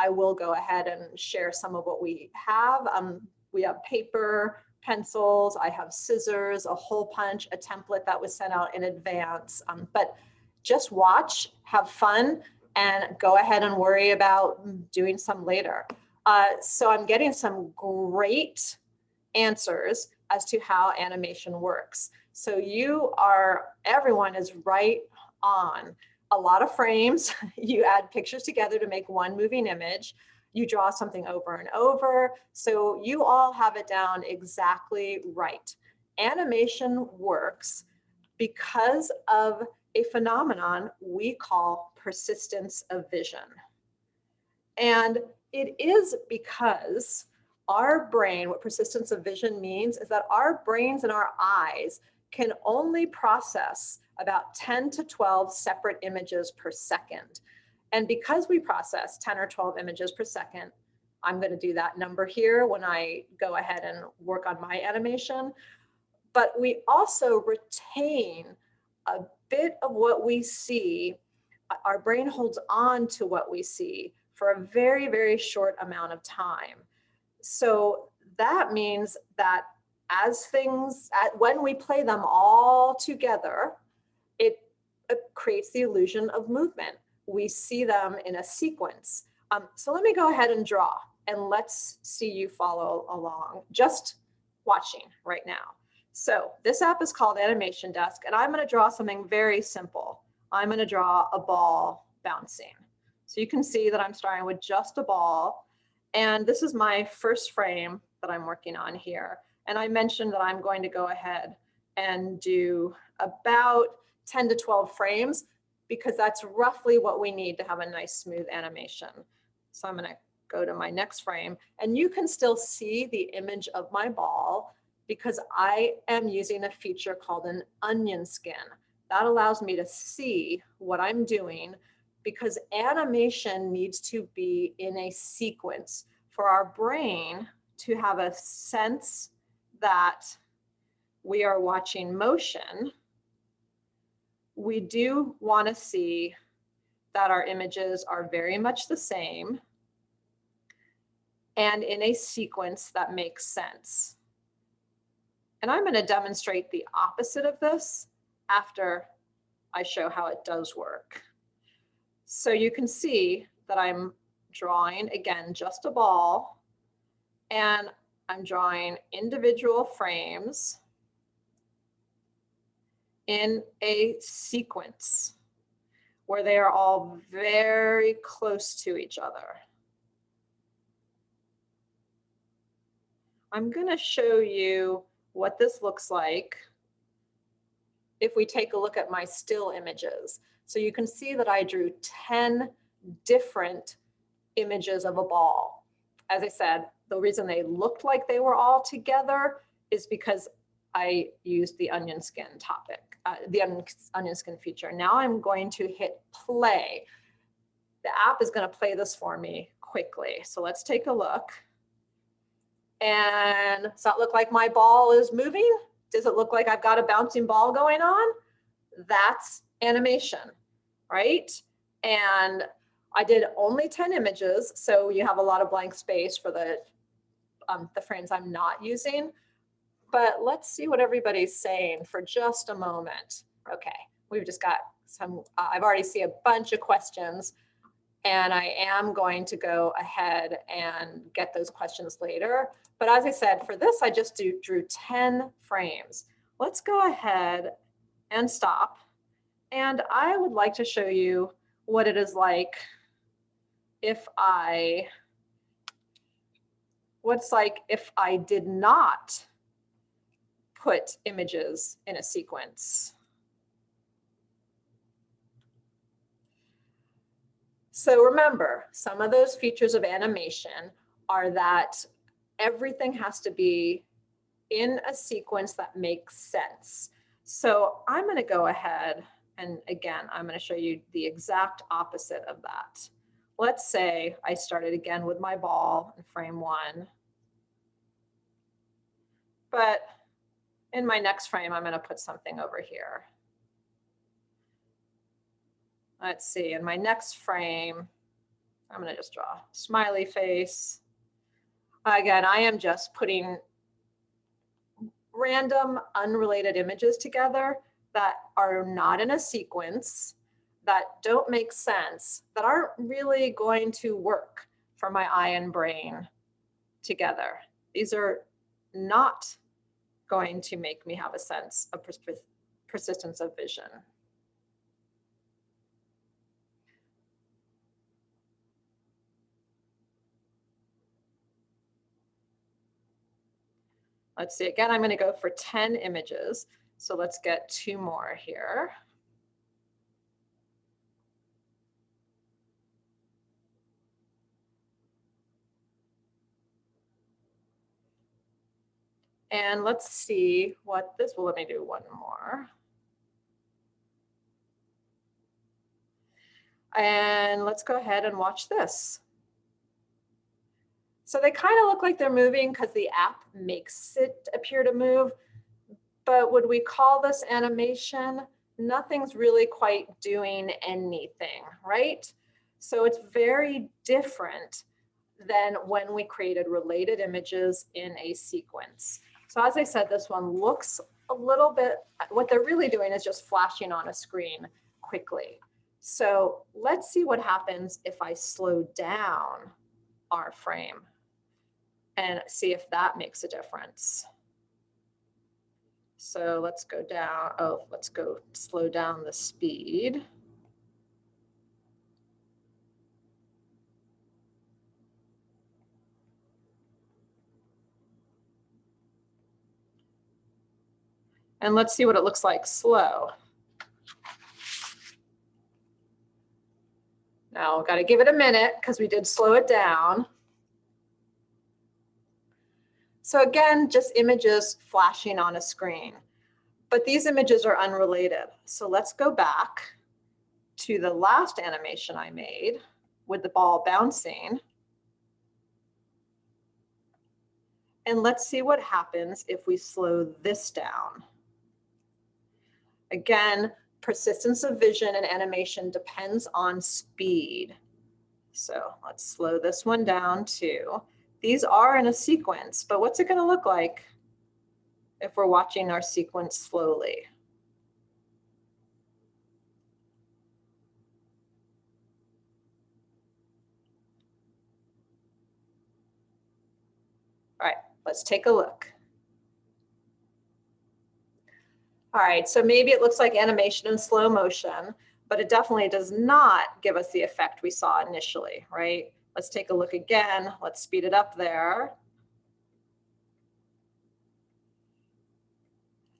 I will go ahead and share some of what we have. We have paper, pencils, I have scissors, a hole punch, a template that was sent out in advance. But just watch, have fun, and go ahead and worry about doing some later. So I'm getting some great answers as to how animation works. So everyone is right on. A lot of frames, you add pictures together to make one moving image. You draw something over and over. So you all have it down exactly right. Animation works because of a phenomenon we call persistence of vision. And it is because our brain, what persistence of vision means is that our brains and our eyes can only process about 10 to 12 separate images per second. And because we process 10 or 12 images per second, I'm going to do that number here when I go ahead and work on my animation. But we also retain a bit of what we see. Our brain holds on to what we see for a very, very short amount of time. So that means that when we play them all together, it creates the illusion of movement. We see them in a sequence. So let me go ahead and draw, and let's see you follow along, just watching right now. So this app is called Animation Desk, and I'm going to draw something very simple. I'm going to draw a ball bouncing. So you can see that I'm starting with just a ball, and this is my first frame that I'm working on here. And I mentioned that I'm going to go ahead and do about 10 to 12 frames because that's roughly what we need to have a nice smooth animation. So I'm going to go to my next frame, and you can still see the image of my ball because I am using a feature called an onion skin. That allows me to see what I'm doing because animation needs to be in a sequence for our brain to have a sense that we are watching motion. We do want to see that our images are very much the same and in a sequence that makes sense. And I'm going to demonstrate the opposite of this after I show how it does work. So you can see that I'm drawing, again, just a ball, and I'm drawing individual frames in a sequence where they are all very close to each other. I'm going to show you what this looks like if we take a look at my still images. So you can see that I drew 10 different images of a ball. As I said, the reason they looked like they were all together is because I used the onion skin onion skin feature. Now I'm going to hit play. The app is going to play this for me quickly. So let's take a look. And does that look like my ball is moving? Does it look like I've got a bouncing ball going on? That's animation, right? And I did only 10 images, so you have a lot of blank space for the frames I'm not using. But let's see what everybody's saying for just a moment. Okay, we've just got some, I've already seen a bunch of questions, and I am going to go ahead and get those questions later. But as I said, for this, I just drew 10 frames. Let's go ahead and stop. And I would like to show you what it is like what's like if I did not put images in a sequence. So remember, some of those features of animation are that everything has to be in a sequence that makes sense. So I'm going to go ahead and again, I'm going to show you the exact opposite of that. Let's say I started again with my ball in frame 1. But in my next frame, I'm going to put something over here. Let's see, in my next frame, I'm going to just draw smiley face. Again, I am just putting random unrelated images together that are not in a sequence, that don't make sense, that aren't really going to work for my eye and brain together. These are not going to make me have a sense of persistence of vision. Let's see, again, I'm going to go for 10 images. So let's get 2 more here. And let's see what this will let me do 1 more. And let's go ahead and watch this. So they kind of look like they're moving because the app makes it appear to move. But would we call this animation? Nothing's really quite doing anything, right? So it's very different than when we created related images in a sequence. So as I said, this one looks a little bit, what they're really doing is just flashing on a screen quickly. So let's see what happens if I slow down our frame and see if that makes a difference. So let's go down, let's go slow down the speed. And let's see what it looks like slow. Now, got to give it a minute because we did slow it down. So again, just images flashing on a screen. But these images are unrelated. So let's go back to the last animation I made with the ball bouncing. And let's see what happens if we slow this down. Again, persistence of vision and animation depends on speed. So let's slow this one down too. These are in a sequence, but what's it going to look like if we're watching our sequence slowly? All right, let's take a look. All right, so maybe it looks like animation in slow motion, but it definitely does not give us the effect we saw initially, right? Let's take a look again. Let's speed it up there.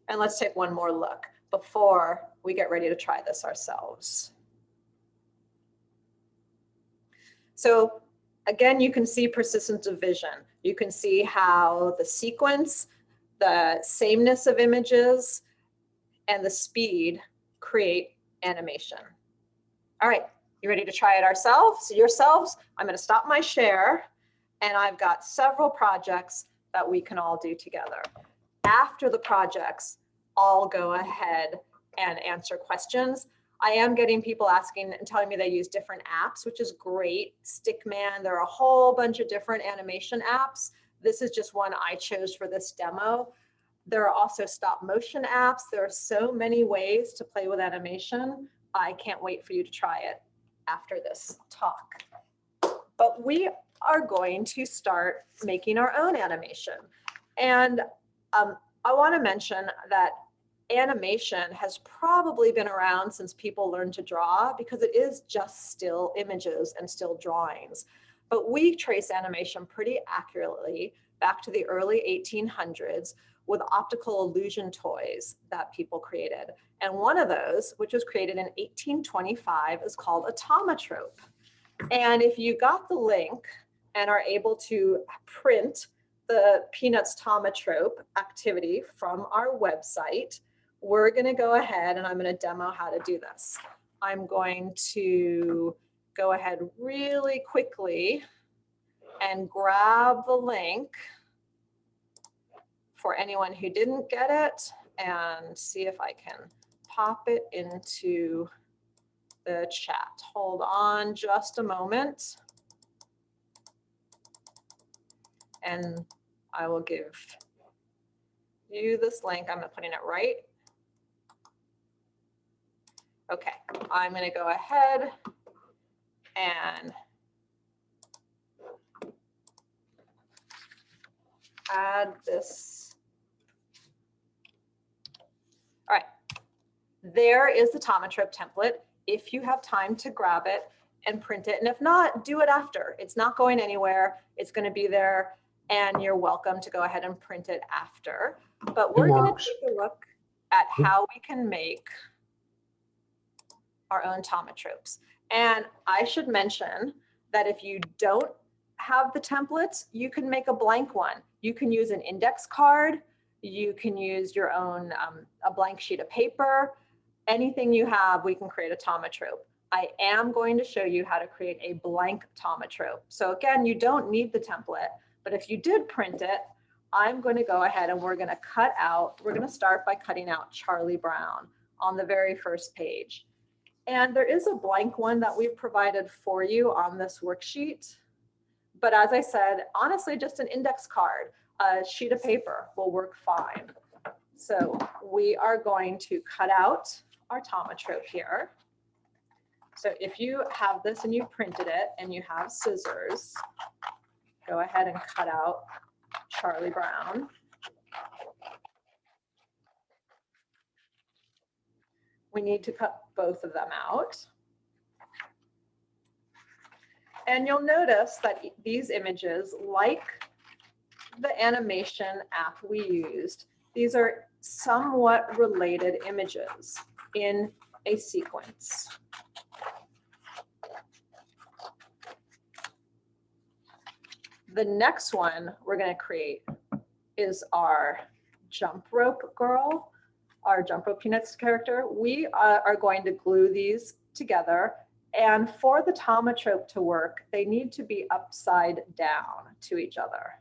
And let's take one more look before we get ready to try this ourselves. So again, you can see persistence of vision. You can see how the sequence, the sameness of images, and the speed create animation. All right, you ready to try it yourselves? I'm going to stop my share, and I've got several projects that we can all do together. After the projects, I'll go ahead and answer questions. I am getting people asking and telling me they use different apps, which is great. Stickman, there are a whole bunch of different animation apps. This is just one I chose for this demo. There are also stop motion apps. There are so many ways to play with animation. I can't wait for you to try it after this talk. But we are going to start making our own animation. And I want to mention that animation has probably been around since people learned to draw, because it is just still images and still drawings. But we trace animation pretty accurately back to the early 1800s with optical illusion toys that people created. And one of those, which was created in 1825, is called Automatrope. And if you got the link and are able to print the Peanuts Tomatrope activity from our website, we're going to go ahead and I'm going to demo how to do this. I'm going to go ahead really quickly and grab the link for anyone who didn't get it and see if I can pop it into the chat. Hold on just a moment. And I will give you this link. I'm putting it right. Okay, I'm going to go ahead and add this. All right, there is the Tomatrope template. If you have time to grab it and print it, and if not, do it after. It's not going anywhere. It's going to be there, and you're welcome to go ahead and print it after. But we're going to take a look at how we can make our own Tomatropes. And I should mention that if you don't have the templates, you can make a blank one. You can use an index card. You can use your own, a blank sheet of paper. Anything you have, we can create a Tomatrope. I am going to show you how to create a blank Tomatrope. So again, you don't need the template, but if you did print it, I'm going to go ahead and we're going to start by cutting out Charlie Brown on the very first page. And there is a blank one that we've provided for you on this worksheet. But as I said, honestly, just an index card, a sheet of paper will work fine. So we are going to cut out our Tomatrope here. So if you have this and you printed it and you have scissors, go ahead and cut out Charlie Brown. We need to cut both of them out. And you'll notice that these images, like the animation app we used, these are somewhat related images in a sequence. The next one we're going to create is our jump rope girl, our jump rope Peanuts character. We are going to glue these together. And for the Tomatrope to work, they need to be upside down to each other.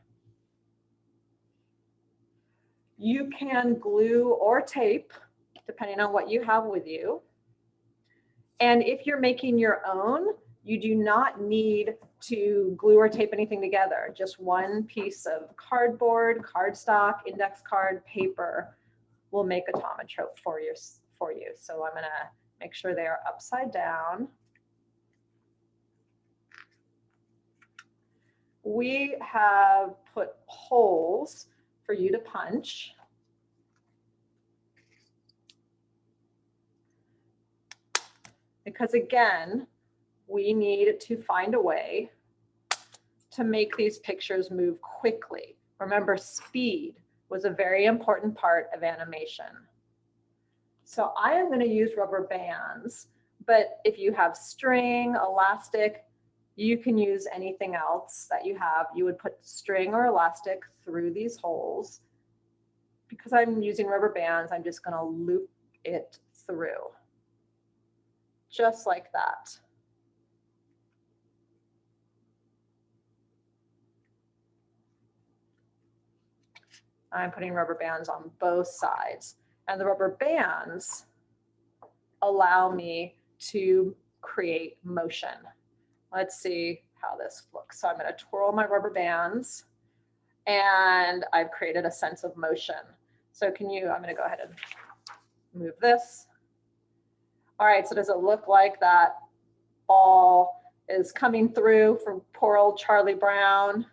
You can glue or tape, depending on what you have with you. And if you're making your own, you do not need to glue or tape anything together. Just one piece of cardboard, cardstock, index card, paper will make a Tomatrope for you. So I'm going to make sure they are upside down. We have put holes for you to punch. Because again, we need to find a way to make these pictures move quickly. Remember, speed was a very important part of animation. So I am going to use rubber bands, but if you have string, elastic, you can use anything else that you have. You would put string or elastic through these holes. Because I'm using rubber bands, I'm just going to loop it through. Just like that. I'm putting rubber bands on both sides. And the rubber bands allow me to create motion. Let's see how this looks. So I'm going to twirl my rubber bands and I've created a sense of motion. So I'm going to go ahead and move this. All right, so does it look like that ball is coming through from poor old Charlie Brown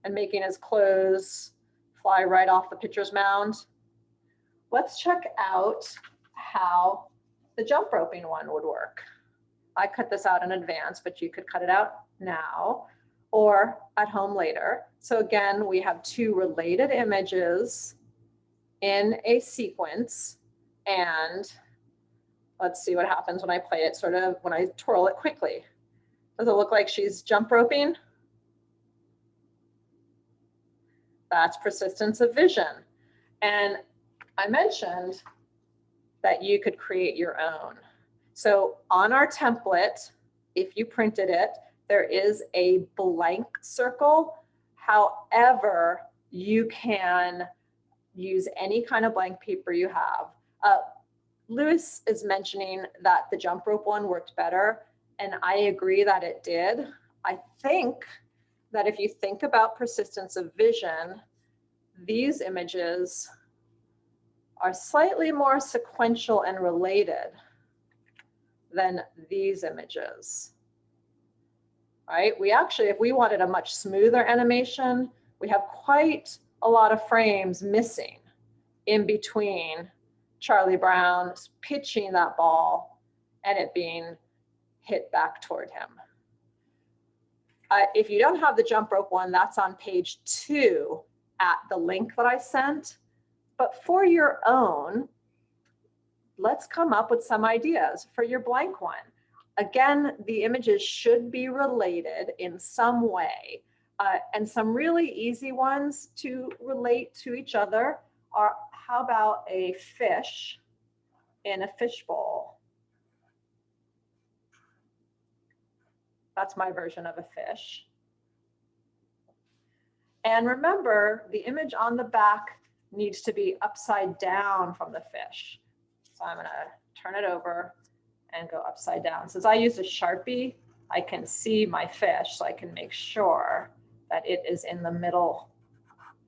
and making his clothes fly right off the pitcher's mound? Let's check out how the jump roping one would work. I cut this out in advance, but you could cut it out now or at home later. So again, we have two related images in a sequence, and let's see what happens when I play it, when I twirl it quickly. Does it look like she's jump roping? That's persistence of vision. And I mentioned that you could create your own. So on our template, if you printed it, there is a blank circle. However, you can use any kind of blank paper you have. Lewis is mentioning that the jump rope one worked better, and I agree that it did. I think that if you think about persistence of vision, these images are slightly more sequential and related than these images. Right? We actually, if we wanted a much smoother animation, we have quite a lot of frames missing in between Charlie Brown pitching that ball and it being hit back toward him. If you don't have the jump rope one, that's on page 2 at the link that I sent. But for your own, let's come up with some ideas for your blank one. Again, the images should be related in some way. And some really easy ones to relate to each other are, how about a fish in a fishbowl? That's my version of a fish. And remember, the image on the back needs to be upside down from the fish. So I'm gonna turn it over and go upside down. Since I used a Sharpie, I can see my fish, so I can make sure that it is in the middle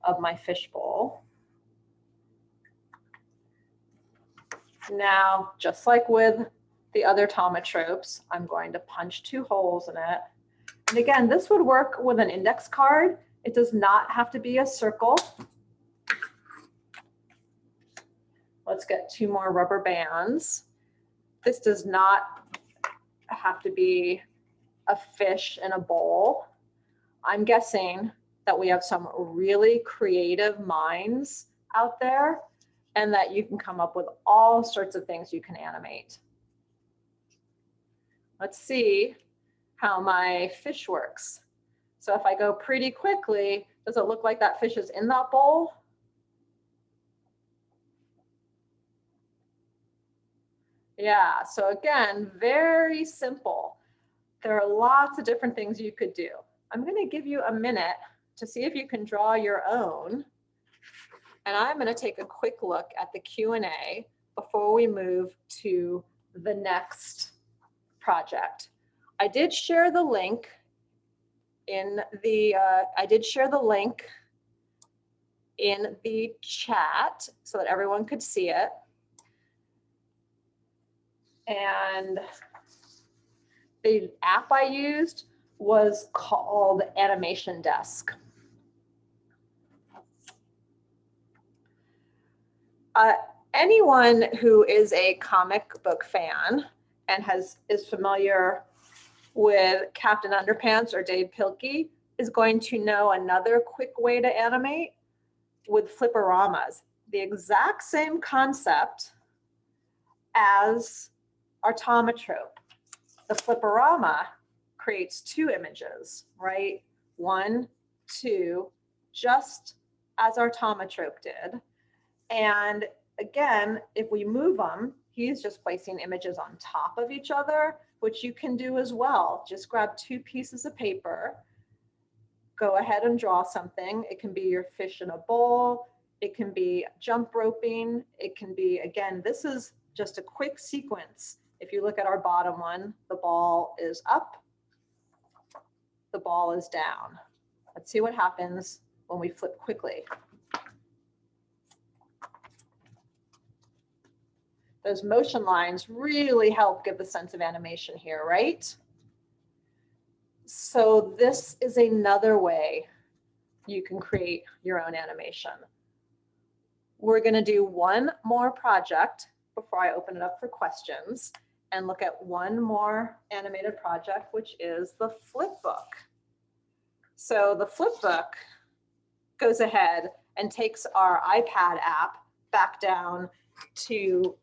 of my fishbowl. Now, just like with the other tomatropes, I'm going to punch 2 holes in it. And again, this would work with an index card. It does not have to be a circle. Let's get 2 more rubber bands. This does not have to be a fish in a bowl. I'm guessing that we have some really creative minds out there and that you can come up with all sorts of things you can animate. Let's see how my fish works. So if I go pretty quickly, does it look like that fish is in that bowl? Yeah, so again, very simple. There are lots of different things you could do. I'm going to give you a minute to see if you can draw your own. And I'm going to take a quick look at the Q&A before we move to the next project. I did share the link in the chat so that everyone could see it. And the app I used was called Animation Desk. Anyone who is a comic book fan and is familiar with Captain Underpants or Dave Pilkey is going to know another quick way to animate with fliporamas. The exact same concept as our tomatrope. The fliporama creates 2 images, right? 1, 2, just as our tomatrope did. And again, if we move them, he's just placing images on top of each other, which you can do as well. Just grab 2 pieces of paper, go ahead and draw something. It can be your fish in a bowl. It can be jump roping. It can be, again, this is just a quick sequence. If you look at our bottom one, the ball is up, the ball is down. Let's see what happens when we flip quickly. Those motion lines really help give the sense of animation here, right? So this is another way you can create your own animation. We're going to do one more project before I open it up for questions and look at one more animated project, which is the flip book. So the flip book goes ahead and takes our iPad app back down to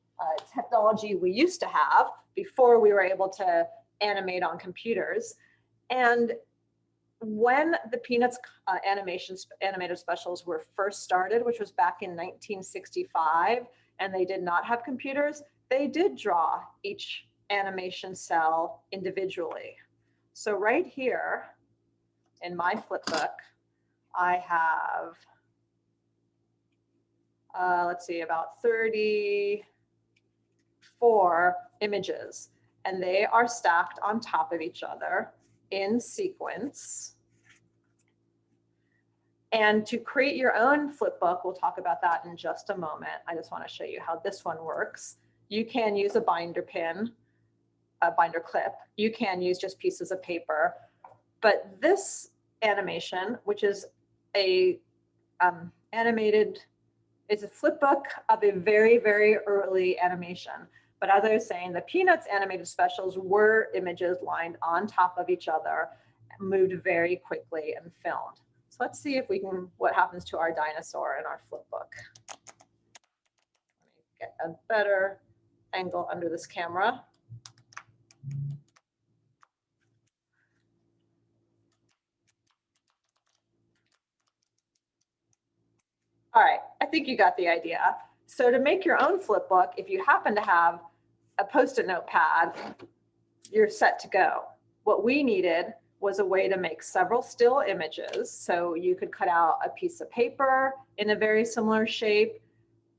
technology we used to have before we were able to animate on computers. And when the Peanuts animated specials were first started, which was back in 1965, and they did not have computers, they did draw each animation cell individually. So right here in my flip book, I have, let's see, about 34 images, and they are stacked on top of each other in sequence. And to create your own flip book, we'll talk about that in just a moment. I just want to show you how this one works. You can use a binder pin, a binder clip. You can use just pieces of paper. But this animation, which is a animated, it's a flip book of a very, very early animation. But as I was saying, the Peanuts animated specials were images lined on top of each other, moved very quickly and filmed. So let's see if we can, what happens to our dinosaur in our flip book. Let me get a better angle under this camera. All right, I think you got the idea. So to make your own flip book, if you happen to have a Post-it note pad, you're set to go. What we needed was a way to make several still images. So you could cut out a piece of paper in a very similar shape.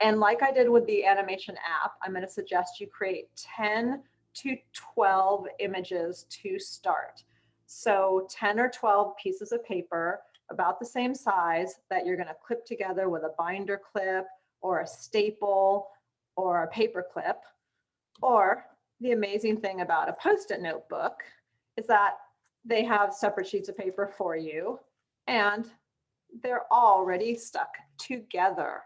And like I did with the animation app, I'm going to suggest you create 10 to 12 images to start. So 10 or 12 pieces of paper about the same size that you're going to clip together with a binder clip or a staple or a paper clip. Or the amazing thing about a Post-it notebook is that they have separate sheets of paper for you and they're already stuck together.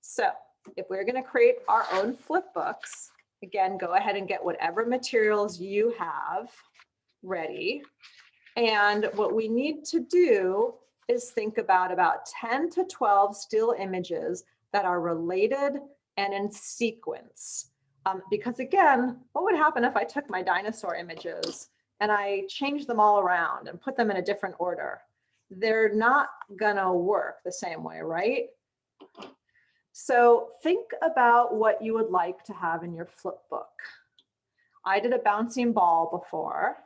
So if we're going to create our own flip books, again, go ahead and get whatever materials you have ready. And what we need to do is think about 10 to 12 still images that are related and in sequence. Because again, what would happen if I took my dinosaur images and I changed them all around and put them in a different order? They're not gonna work the same way, right? So think about what you would like to have in your flip book. I did a bouncing ball before.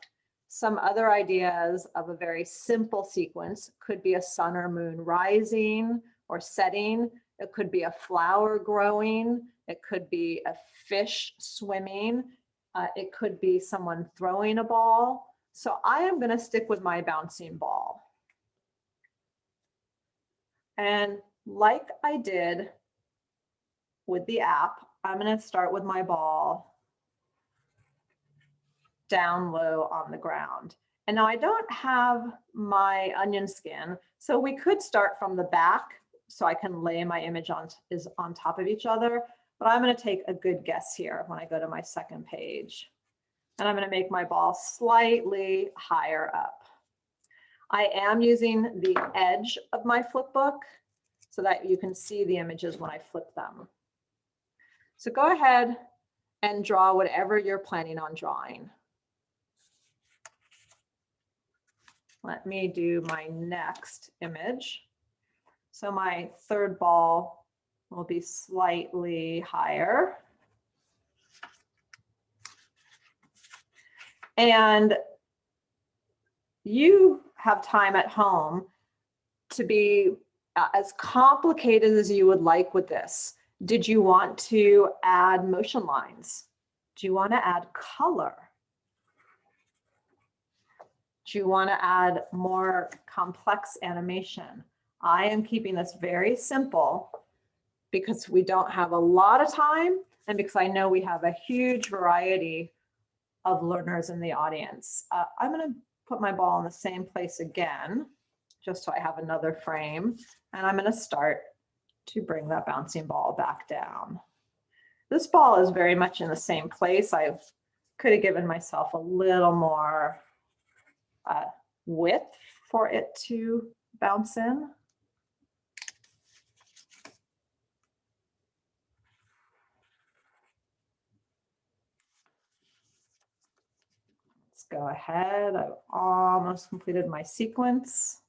Some other ideas of a very simple sequence could be a sun or moon rising or setting. It could be a flower growing. It could be a fish swimming. It could be someone throwing a ball. So I am going to stick with my bouncing ball. And like I did with the app, I'm going to start with my ball down low on the ground. And now I don't have my onion skin, so we could start from the back so I can lay my image on top of each other, but I'm going to take a good guess here when I go to my second page. And I'm going to make my ball slightly higher up. I am using the edge of my flip book so that you can see the images when I flip them. So go ahead and draw whatever you're planning on drawing. Let me do my next image. So my third ball will be slightly higher. And you have time at home to be as complicated as you would like with this. Did you want to add motion lines? Do you want to add color? Do you want to add more complex animation? I am keeping this very simple because we don't have a lot of time and because I know we have a huge variety of learners in the audience. I'm going to put my ball in the same place again, just so I have another frame. And I'm going to start to bring that bouncing ball back down. This ball is very much in the same place. I could have given myself a little more width for it to bounce in. Let's go ahead. I've almost completed my sequence.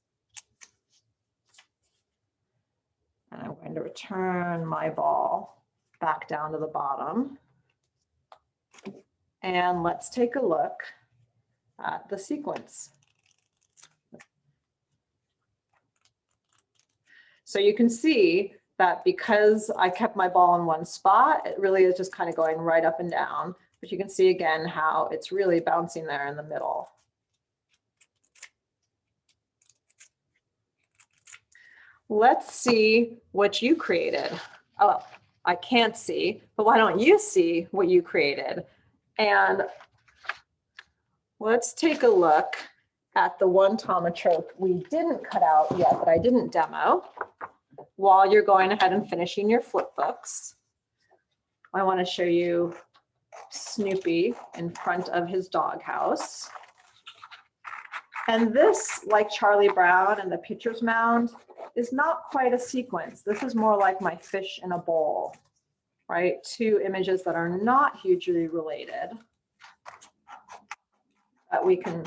And I'm going to return my ball back down to the bottom. And let's take a look at the sequence. So you can see that because I kept my ball in one spot, it really is just kind of going right up and down. But you can see again how it's really bouncing there in the middle. let's see what you created. Oh, I can't see, but why don't you see what you created? And let's take a look at the one tomatrope we didn't cut out yet, that I didn't demo. While you're going ahead and finishing your flip books, I want to show you Snoopy in front of his doghouse. And this, like Charlie Brown and the Pitcher's Mound, is not quite a sequence. This is more like my fish in a bowl, right? Two images that are not hugely related, that we can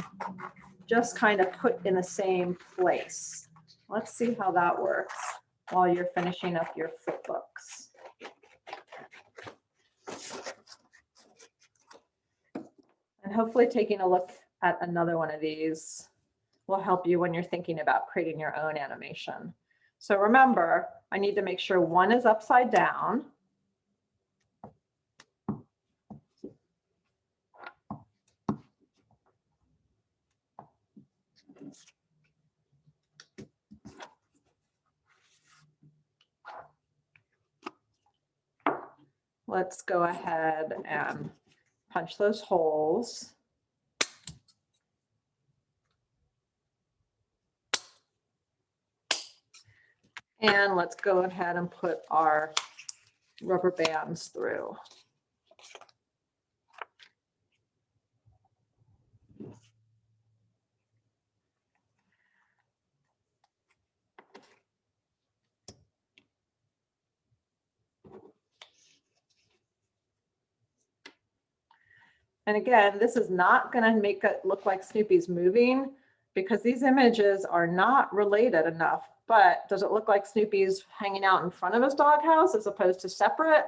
just kind of put in the same place. Let's see how that works while you're finishing up your flip books. And hopefully taking a look at another one of these will help you when you're thinking about creating your own animation. So remember, I need to make sure one is upside down. Let's go ahead and punch those holes. And let's go ahead and put our rubber bands through. And again, this is not going to make it look like Snoopy's moving, because these images are not related enough. But does it look like Snoopy's hanging out in front of his doghouse as opposed to separate?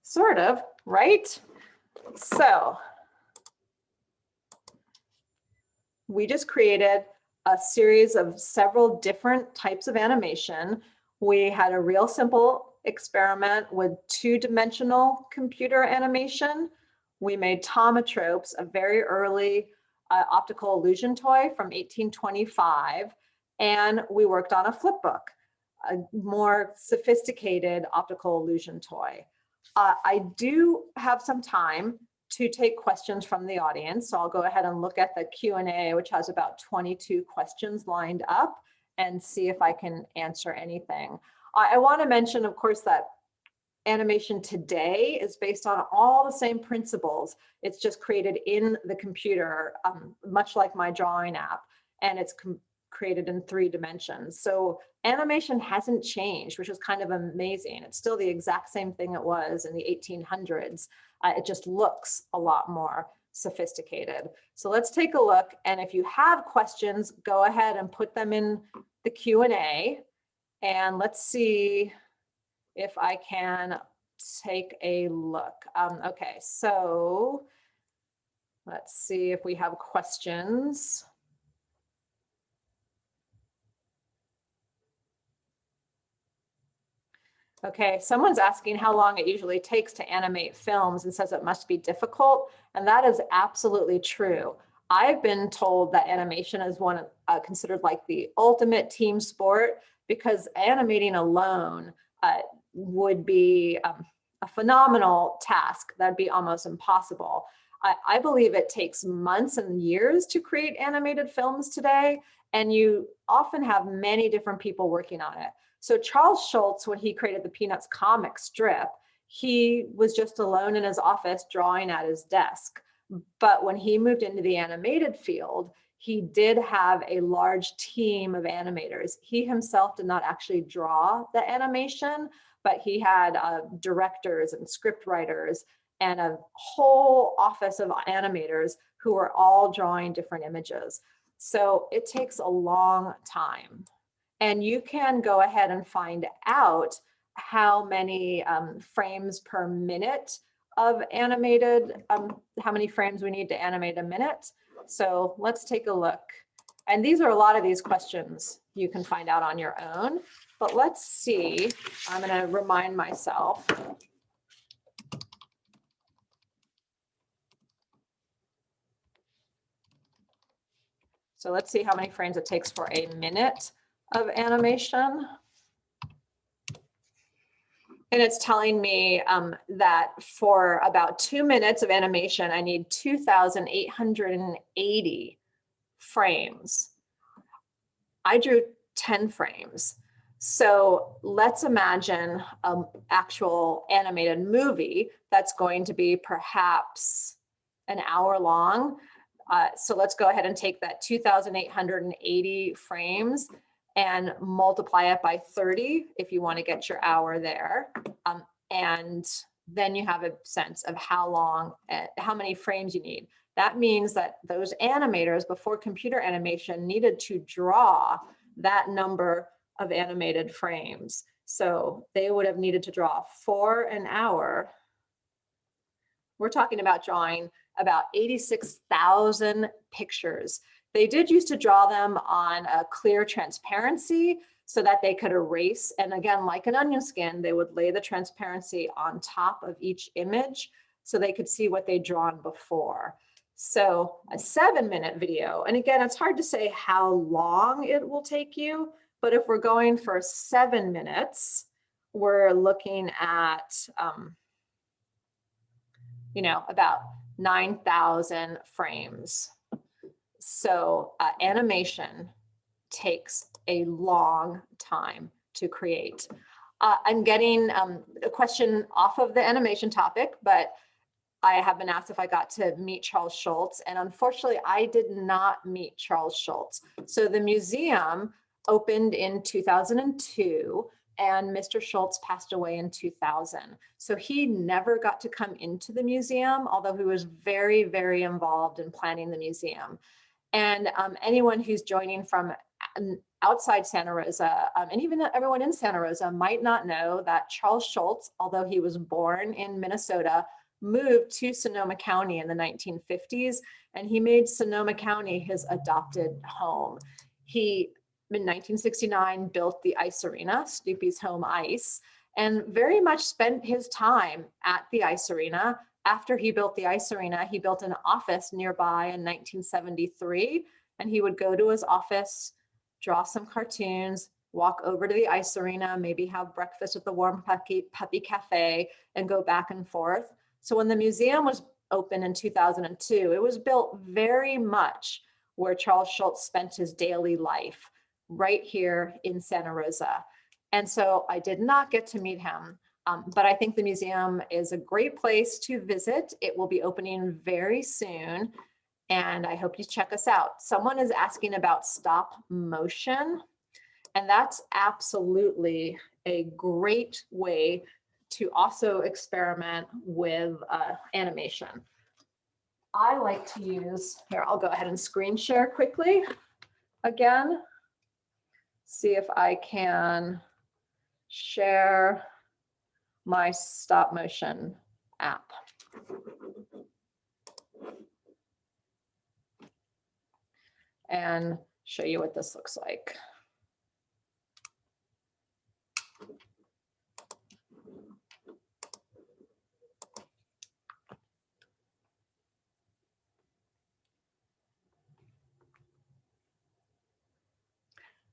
Sort of, right? So we just created a series of several different types of animation. We had a real simple experiment with two-dimensional computer animation. We made tomatropes, a very early optical illusion toy from 1825, and we worked on a flip book, a more sophisticated optical illusion toy. I do have some time to take questions from the audience, so I'll go ahead and look at the Q&A, which has about 22 questions lined up, and see if I can answer anything. I want to mention, of course, that animation today is based on all the same principles. It's just created in the computer, much like my drawing app, and it's created in 3 dimensions. So animation hasn't changed, which is kind of amazing. It's still the exact same thing it was in the 1800s. It just looks a lot more sophisticated. So let's take a look. And if you have questions, go ahead and put them in the Q&A. And let's see if I can take a look. Okay, so let's see if we have questions. Okay, someone's asking how long it usually takes to animate films and says it must be difficult, and that is absolutely true. I've been told that animation is considered like the ultimate team sport, because animating alone would be a phenomenal task. That'd be almost impossible. I believe it takes months and years to create animated films today, and you often have many different people working on it. So Charles Schulz, when he created the Peanuts comic strip, he was just alone in his office drawing at his desk. But when he moved into the animated field, he did have a large team of animators. He himself did not actually draw the animation, but he had directors and script writers and a whole office of animators who were all drawing different images. So it takes a long time. And you can go ahead and find out how many frames per minute of animated, how many frames we need to animate a minute. So let's take a look. And these are a lot of these questions you can find out on your own. But let's see, I'm going to remind myself. So let's see how many frames it takes for a minute of animation. And it's telling me that for about 2 minutes of animation, I need 2,880 frames. I drew 10 frames. So let's imagine an actual animated movie that's going to be perhaps an hour long. So let's go ahead and take that 2,880 frames and multiply it by 30 if you want to get your hour there. And then you have a sense of how long, how many frames you need. That means that those animators before computer animation needed to draw that number of animated frames. So they would have needed to draw for an hour. We're talking about drawing about 86,000 pictures. They did used to draw them on a clear transparency so that they could erase. And again, like an onion skin, they would lay the transparency on top of each image so they could see what they'd drawn before. So a 7-minute video, and again, it's hard to say how long it will take you, but if we're going for 7 minutes, we're looking at, about 9,000 frames. So animation takes a long time to create. I'm getting a question off of the animation topic, but I have been asked if I got to meet Charles Schulz, and unfortunately I did not meet Charles Schulz. So the museum opened in 2002 and Mr. Schulz passed away in 2000. So he never got to come into the museum, although he was very, very involved in planning the museum. And anyone who's joining from outside Santa Rosa, and even everyone in Santa Rosa might not know that Charles Schulz, although he was born in Minnesota, moved to Sonoma County in the 1950s, and he made Sonoma County his adopted home. He, in 1969, built the ice arena, Snoopy's Home Ice, and very much spent his time at the ice arena. After he built the ice arena, he built an office nearby in 1973, and he would go to his office, draw some cartoons, walk over to the ice arena, maybe have breakfast at the Warm Puppy Cafe, and go back and forth. So when the museum was opened in 2002, it was built very much where Charles Schulz spent his daily life, right here in Santa Rosa. And so I did not get to meet him, but I think the museum is a great place to visit. It will be opening very soon, and I hope you check us out. Someone is asking about stop motion, and that's absolutely a great way to also experiment with animation. I like to use, here, I'll go ahead and screen share quickly again. See if I can share my stop motion app. And show you what this looks like.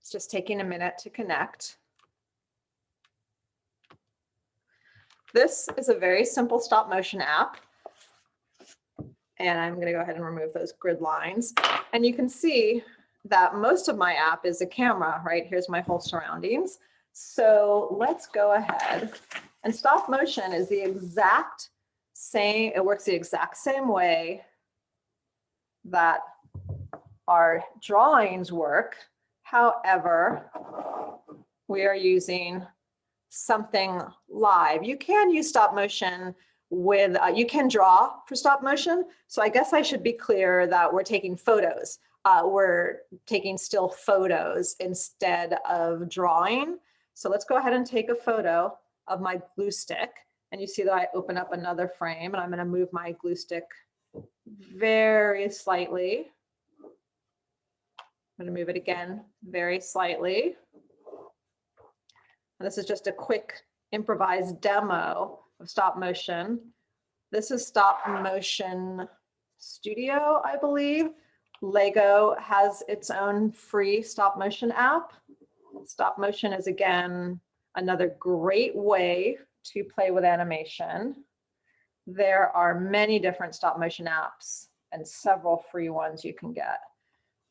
It's just taking a minute to connect. This is a very simple stop motion app. And I'm going to go ahead and remove those grid lines. And you can see that most of my app is a camera, right? Here's my whole surroundings. So let's go ahead. And stop motion is the exact same, it works the exact same way that our drawings work. However, we are using something live. You can use stop motion with, you can draw for stop motion. So I guess I should be clear that we're taking photos. We're taking still photos instead of drawing. So let's go ahead and take a photo of my glue stick. And you see that I open up another frame, and I'm going to move my glue stick very slightly. I'm going to move it again very slightly. And this is just a quick improvised demo of stop motion. This is Stop Motion Studio, I believe. Lego has its own free stop motion app. Stop motion is, again, another great way to play with animation. There are many different stop motion apps and several free ones you can get.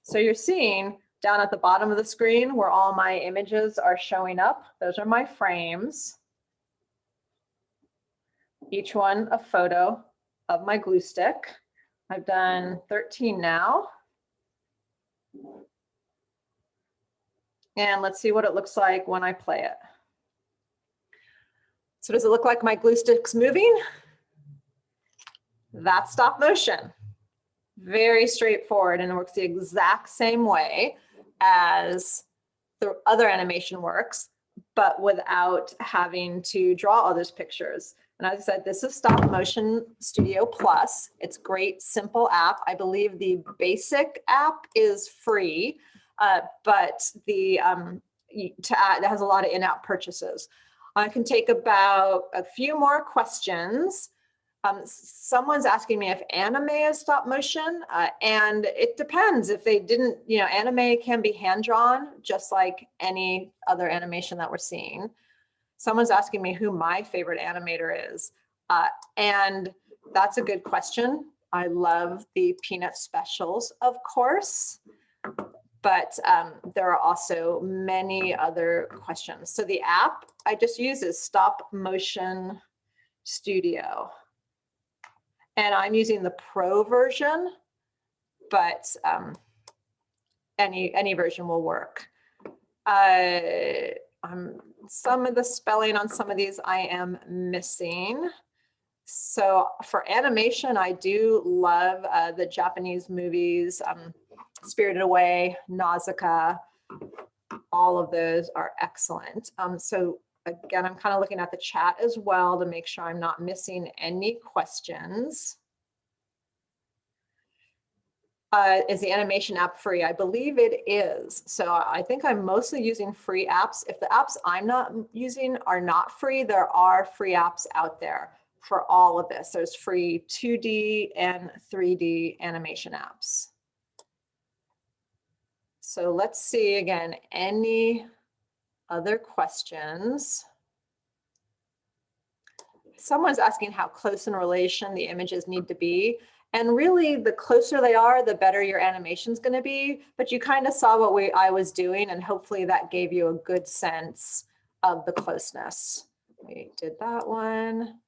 So you're seeing down at the bottom of the screen where all my images are showing up. Those are my frames. Each one a photo of my glue stick. I've done 13 now. And let's see what it looks like when I play it. So does it look like my glue stick's moving? That's stop motion. Very straightforward, and it works the exact same way as the other animation works, but without having to draw all those pictures. And as I said, this is Stop Motion Studio Plus. It's a great, simple app. I believe the basic app is free, but the to add, it has a lot of in-app purchases. I can take about a few more questions. Someone's asking me if anime is stop motion, and it depends. If they didn't, anime can be hand-drawn just like any other animation that we're seeing. Someone's asking me who my favorite animator is, and that's a good question. I love the Peanut specials, of course, but there are also many other questions. So the app I just use is Stop Motion Studio. And I'm using the Pro version, but any version will work. Some of the spelling on some of these I am missing. So for animation, I do love the Japanese movies, Spirited Away, Nausicaa. All of those are excellent. So again, I'm kind of looking at the chat as well to make sure I'm not missing any questions. Is the animation app free? I believe it is. So I think I'm mostly using free apps. If the apps I'm not using are not free, there are free apps out there for all of this. There's free 2D and 3D animation apps. So let's see again, any other questions? Someone's asking how close in relation the images need to be. And really, the closer they are, the better your animation is going to be. But you kind of saw what I was doing, and hopefully that gave you a good sense of the closeness. We did that one.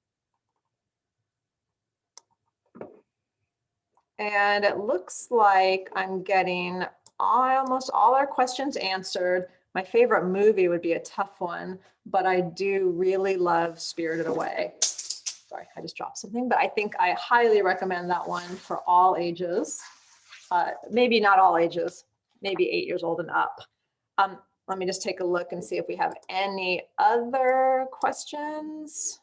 And it looks like I'm getting almost all our questions answered. My favorite movie would be a tough one, but I do really love Spirited Away. Sorry, I just dropped something, but I think I highly recommend that one for all ages. Maybe not all ages, maybe 8 years old and up. Let me just take a look and see if we have any other questions.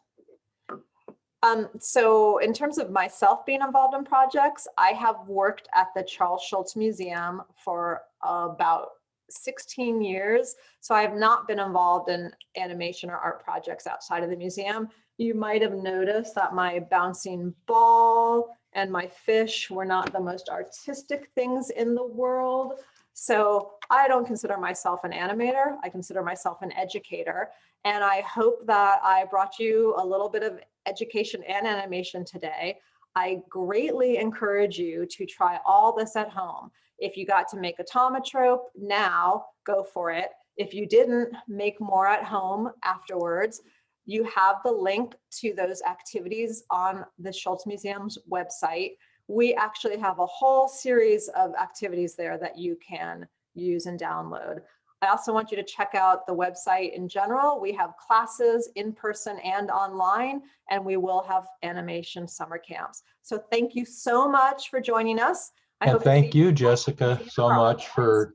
So in terms of myself being involved in projects, I have worked at the Charles Schulz Museum for about 16 years. So I have not been involved in animation or art projects outside of the museum. You might have noticed that my bouncing ball and my fish were not the most artistic things in the world. So I don't consider myself an animator. I consider myself an educator. And I hope that I brought you a little bit of education and animation today. I greatly encourage you to try all this at home. If you got to make automatrope now, go for it. If you didn't, make more at home afterwards. You have the link to those activities on the Schulz Museum's website. We actually have a whole series of activities there that you can use and download. I also want you to check out the website in general. We have classes in person and online, and we will have animation summer camps. So thank you so much for joining us. And thank you, Jessica, so much for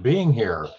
being here.